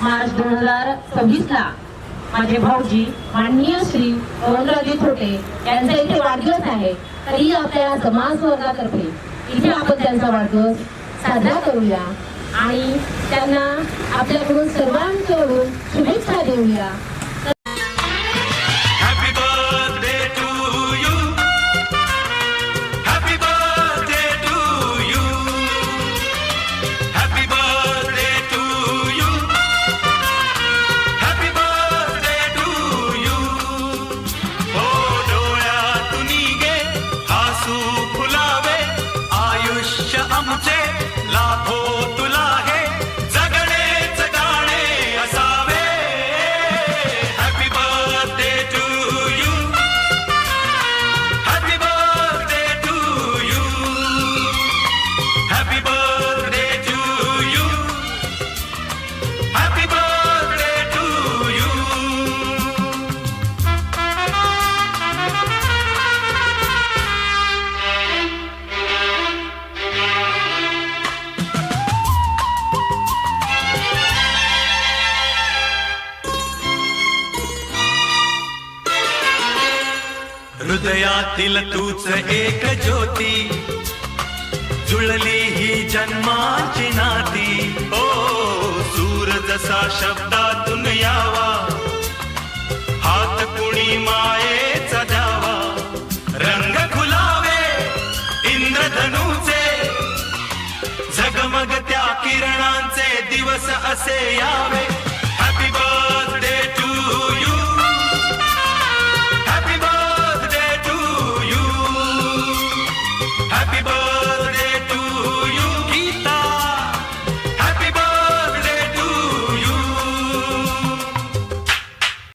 मार्च 2026 ला माझे भाऊजी माननीय श्री रवींद्रजी थोटे यांचा इथे वाढदिवस आहे। तरी आपल्या समाज वर्गातर्फे इथे आपण त्यांचा वाढदिवस साजरा करूया आणि त्यांना आपल्याकडून सर्वांकडून शुभेच्छा देऊया। हृदयातील तूच एक ज्योती, जुळली ही जन्माची नाती। ओ सूर जसा शब्दातून यावा, हात कुणी मायेचा द्यावा, रंग खुलावे इंद्रधनुचे, झगमग त्या किरणांचे दिवस असे यावे।